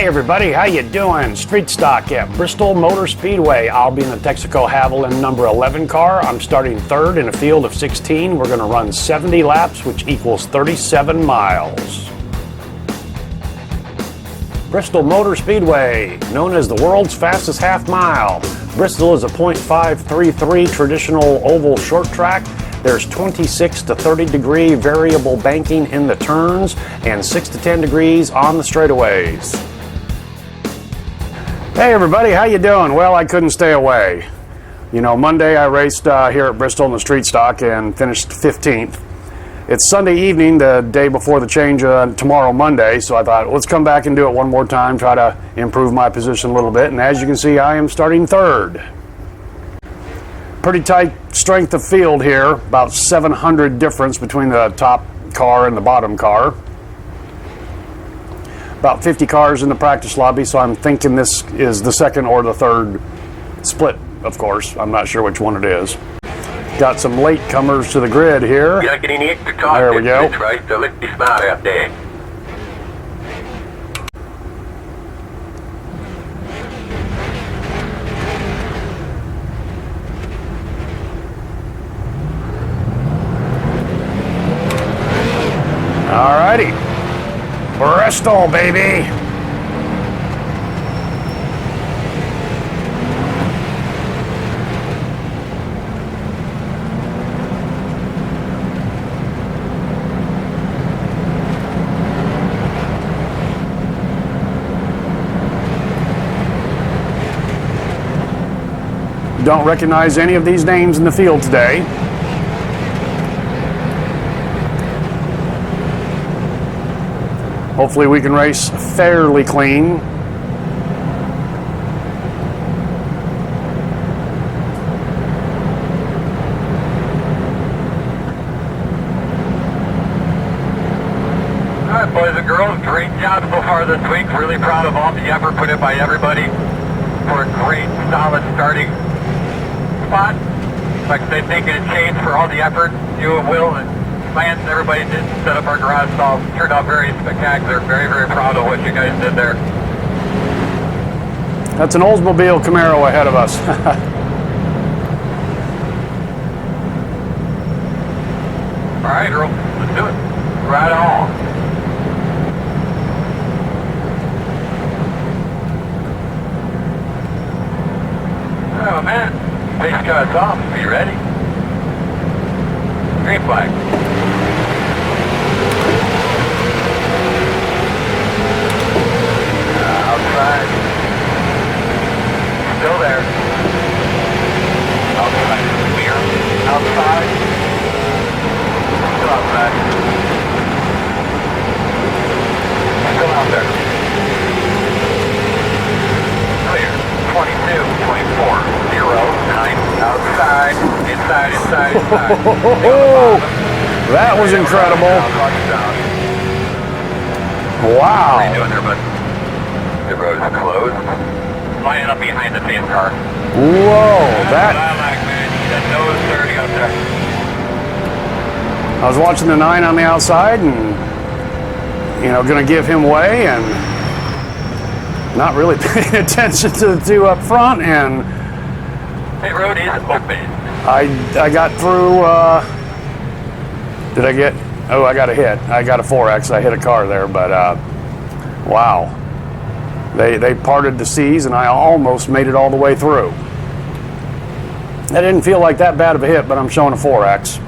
Hey everybody, how you doing? Street stock at Bristol Motor Speedway. I'll be in the Texaco Haviland number 11 car. I'm starting third in a field of 16. We're going to run 70 laps, which equals 37 miles. Bristol Motor Speedway, known as the world's fastest half mile. Bristol is a .533 traditional oval short track. There's 26 to 30 degree variable banking in the turns and 6 to 10 degrees on the straightaways. Hey everybody, how you doing? Well, I couldn't stay away. You know, Monday I raced here at Bristol in the street stock and finished 15th. It's Sunday evening, the day before the change tomorrow Monday, so I thought, let's come back and do it one more time, try to improve my position a little bit, and as you can see, I am starting third. Pretty tight strength of field here, about 700 difference between the top car and the bottom car. About 50 cars in the practice lobby, so I'm thinking this is the second or the third split, of course. I'm not sure which one it is. Got some late comers to the grid here. There we go. Alrighty. Bristol, baby. Don't recognize any of these names in the field today. Hopefully we can race fairly clean. Alright boys and girls, great job so far this week. Really proud of all the effort put in by everybody for a great solid starting spot. Like I said, taking a chance for all the effort you and Will and plans everybody did to set up our garage stall. Turned out very spectacular. Very, very proud of what you guys did there. That's an Oldsmobile Camaro ahead of us. All right, girl, let's do it. Right on. Oh man, pace car's off. Are you ready? Green flag. Outside. Still there. Outside. Clear. Outside. Still outside. Still out there. Clear. 22, 24, 0, 9. Outside. Inside, inside, inside. That was incredible. Wow. What are you doing there, bud? The road is closed. Lining up behind the same car. Whoa, that. I like, man. That nose 30 up there. I was watching the 9 on the outside and, you know, going to give him way and not really paying attention to the 2 up front, and The road is open. I got through, did I get, oh, I got a hit. I got a 4X. I hit a car there, but wow. They parted the seas and I almost made it all the way through. That didn't feel like that bad of a hit, but I'm showing a 4X.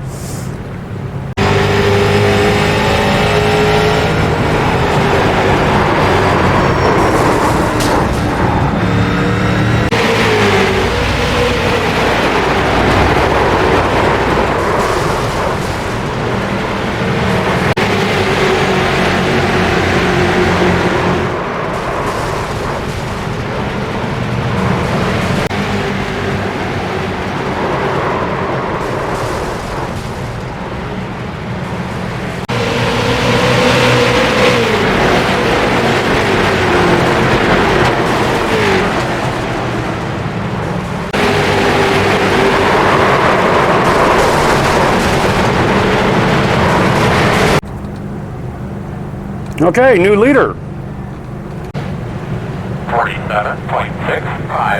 Okay, new leader.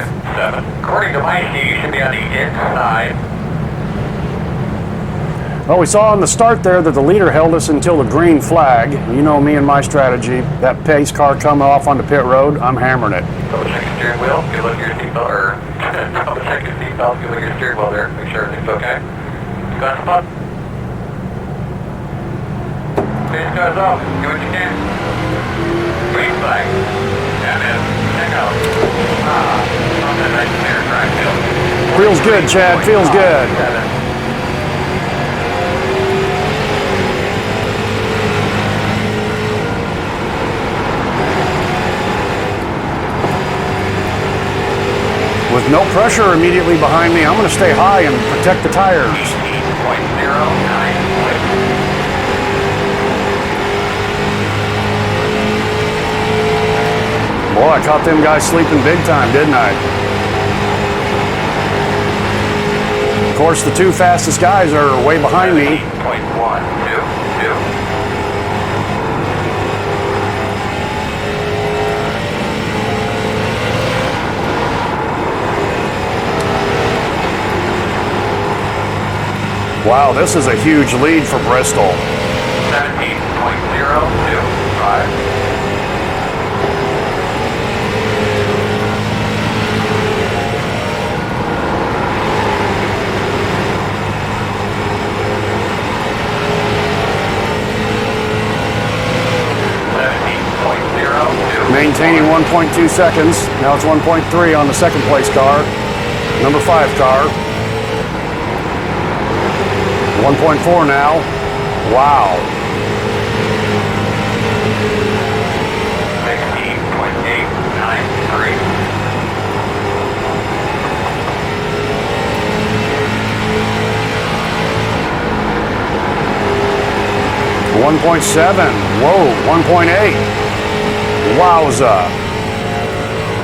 7. According to my sheet, you should be on the inside. Well, we saw on the start there that the leader held us until the green flag. You know me and my strategy. That pace car coming off onto pit road, I'm hammering it. Double check your steering wheel. Good look at your seatbelt, or double check your seatbelt. Good look at your steering wheel there. Make sure everything's okay. Gun spot. Pace goes up. Do what you can. Green flag. And check out. Something nice and clear track field. Feels good, Chad. Feels good. 7. With no pressure immediately behind me, I'm going to stay high and protect the tires. 18.096. Boy, I caught them guys sleeping big time, didn't I? Of course, the two fastest guys are way behind me. 17.122. Wow, this is a huge lead for Bristol. 17.025. Maintaining 1.2 seconds. Now it's 1.3 on the second place car. Number 5 car. 1.4 now. Wow. 16.893. 1.7. Whoa, 1.8. Wowza.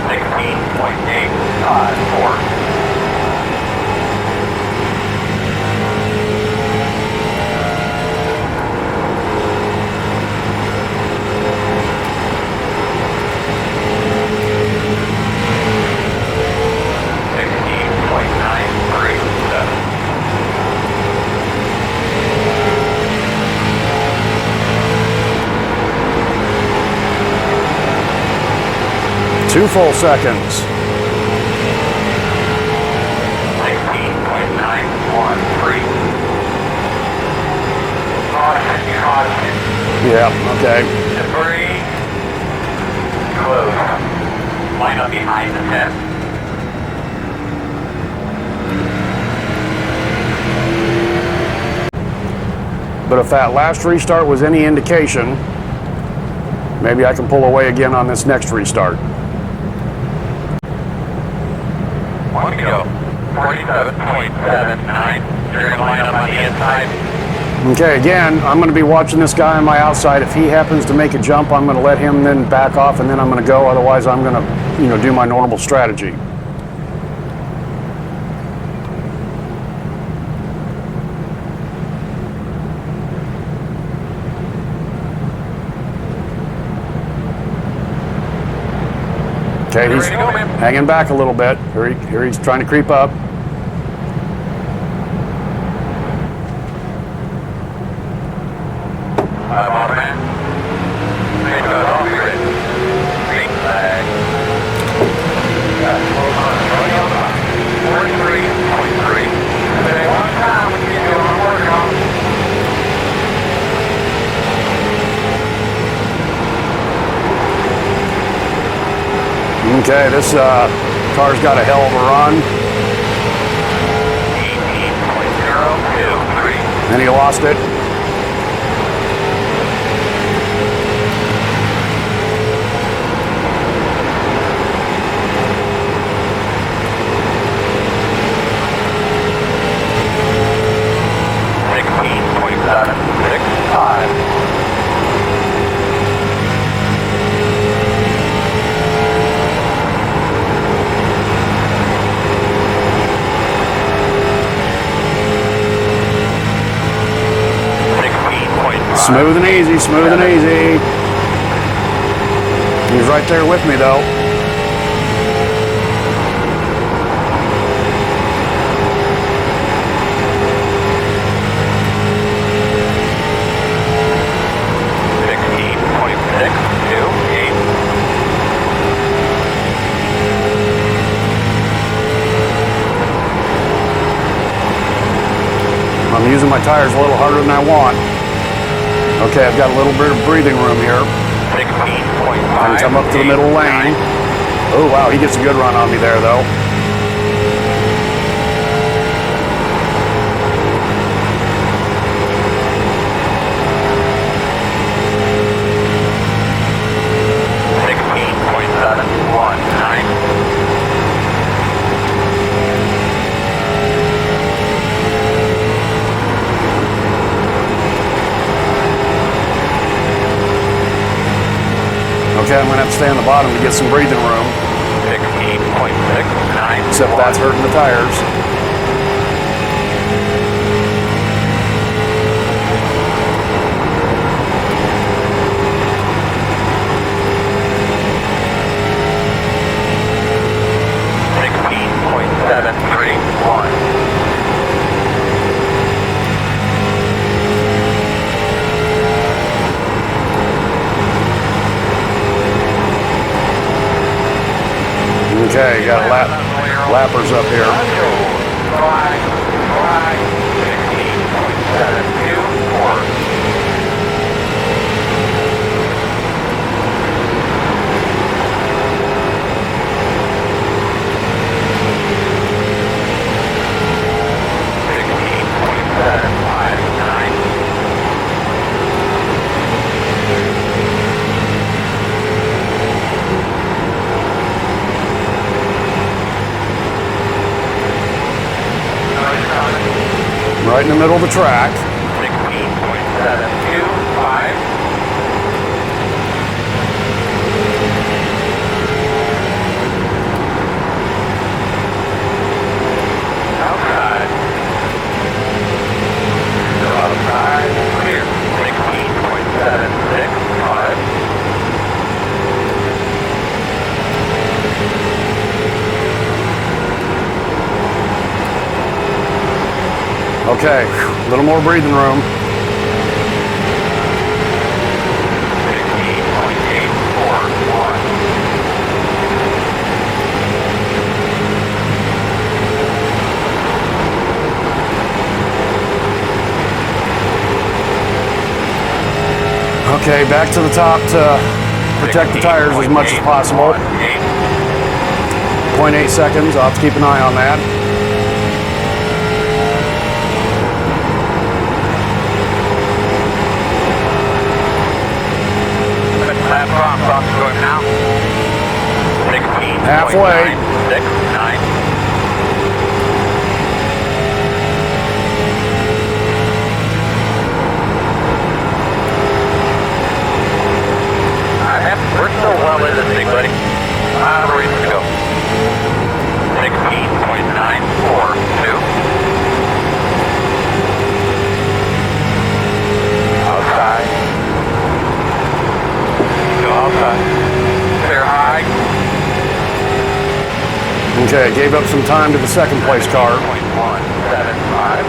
16.854. 2 full seconds. 16.913. Caution. Yeah, okay. Debris. Close. Line up behind the 10. But if that last restart was any indication, maybe I can pull away again on this next restart. One to go. 47.79. You're going to line up on the inside. Okay, again, I'm going to be watching this guy on my outside. If he happens to make a jump, I'm going to let him then back off, and then I'm going to go. Otherwise, I'm going to, do my normal strategy. Okay, he's hanging back a little bit. Here he's trying to creep up. Green flag. 43.3. One time when you go on work on. Okay, this car's got a hell of a run. 18.023. And he lost it. Smooth and easy, smooth and easy. He's right there with me though. I'm using my tires a little harder than I want. Okay, I've got a little bit of breathing room here. 16.5. I can come up to the middle lane. Oh wow, he gets a good run on me there though. Okay, I'm going to have to stay on the bottom to get some breathing room. 16.69. Except that's hurting the tires. Okay, got lappers up here. Right in the middle of the track. 16.725. Outside. Go outside. Clear. 16.765. Okay, a little more breathing room. 16.841. Okay, back to the top to protect the tires as much as possible. 0.8 seconds, I'll have to keep an eye on that. Now. 16. Halfway. 6, 9. We're still well in this thing, buddy. We're ready to go. 16.942. Outside. Go outside. Clear high. Okay, gave up some time to the second place car. 0.175.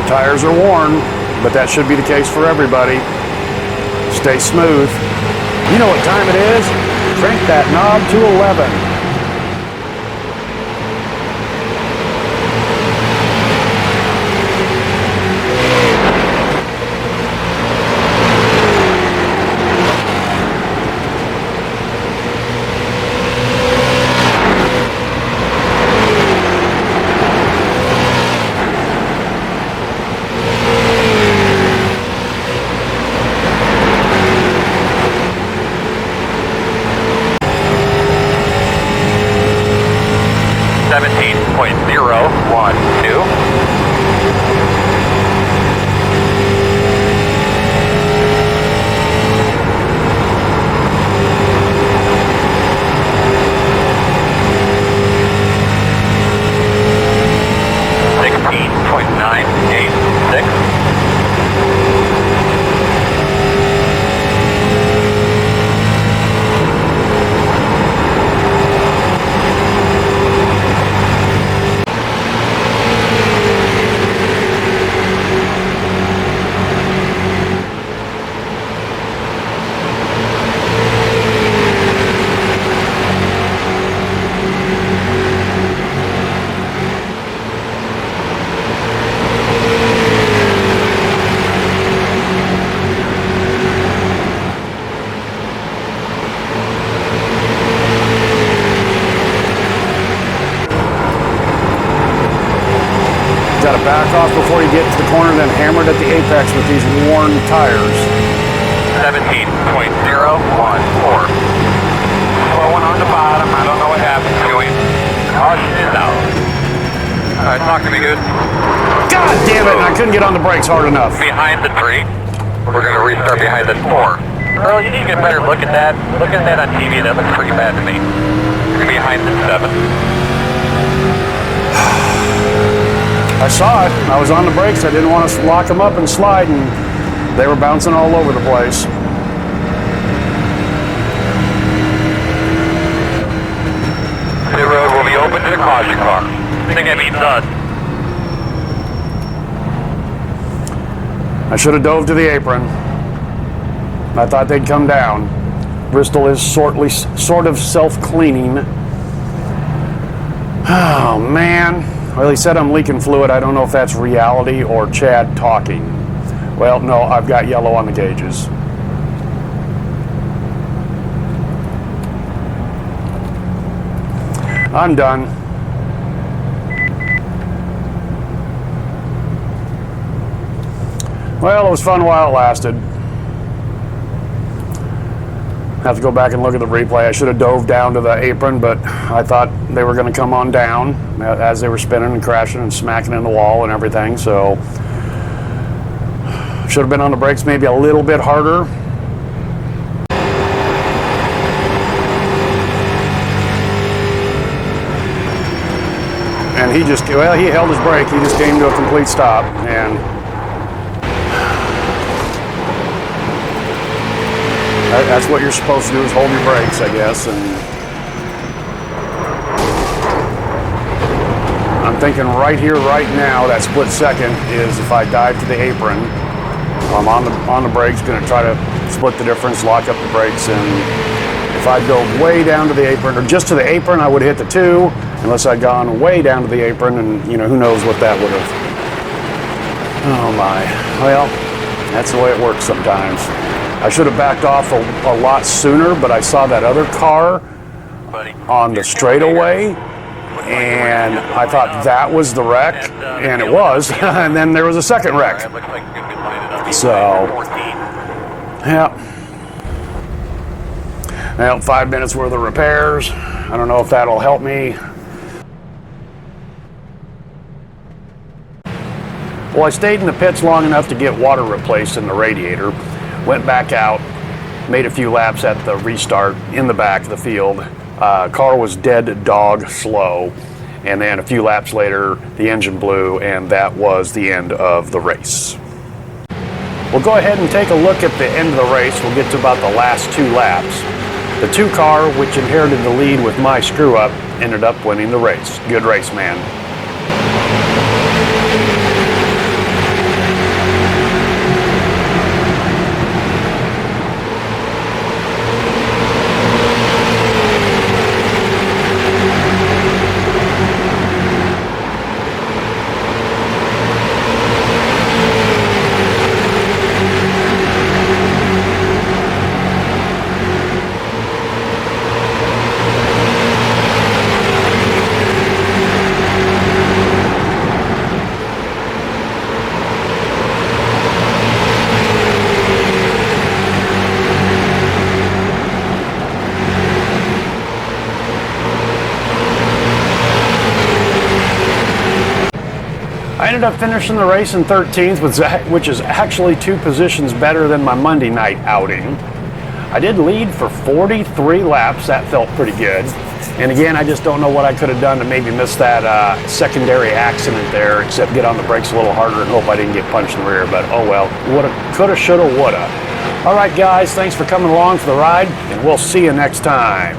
Tires are worn, but that should be the case for everybody. Stay smooth. You know what time it is? Crank that knob to 11. got to back off before you get to the corner, then hammer it at the apex with these worn tires. 17.014. Slowing on the bottom. I don't know what happened to him. Caution is out. Alright, talk to me, good. God damn it, and I couldn't get on the brakes hard enough. Behind the 3. We're going to restart behind the 4. Earl, you need to get a better look at that. Look at that on TV. That looks pretty bad to me. You're behind the 7. I saw it. I was on the brakes. I didn't want to lock them up and slide, and they were bouncing all over the place. The road will be open to the caution car. I think that means us. I should have dove to the apron. I thought they'd come down. Bristol is sort of self-cleaning. Oh, man. Well, he said I'm leaking fluid. I don't know if that's reality or Chad talking. Well, no, I've got yellow on the gauges. I'm done. Well, it was fun while it lasted. Have to go back and look at the replay. I should have dove down to the apron, but I thought they were going to come on down as they were spinning and crashing and smacking in the wall and everything, so should have been on the brakes maybe a little bit harder. And he held his brake. He just came to a complete stop, and that's what you're supposed to do, is hold your brakes, I guess. And I'm thinking right here, right now, that split second is if I dive to the apron, I'm on the brakes, going to try to split the difference, lock up the brakes, and if I'd go way down to the apron, or just to the apron, I would have hit the 2, unless I'd gone way down to the apron, and who knows what that would have. Oh my. Well, that's the way it works sometimes. I should have backed off a lot sooner, but I saw that other car on the straightaway, and I thought that was the wreck, and it was, and then there was a second wreck. So, yeah. Well, 5 minutes worth of repairs. I don't know if that'll help me. Well, I stayed in the pits long enough to get water replaced in the radiator. Went back out, made a few laps at the restart in the back of the field. Car was dead dog slow, and then a few laps later the engine blew, and that was the end of the race. We'll go ahead and take a look at the end of the race. We'll get to about the last 2 laps. The 2 car, which inherited the lead with my screw up, ended up winning the race. Good race, man. I ended up finishing the race in 13th, which is actually 2 positions better than my Monday night outing. I did lead for 43 laps. That felt pretty good. And again, I just don't know what I could have done to maybe miss that secondary accident there, except get on the brakes a little harder and hope I didn't get punched in the rear. But oh well, woulda, coulda, shoulda, woulda. All right, guys, thanks for coming along for the ride, and we'll see you next time.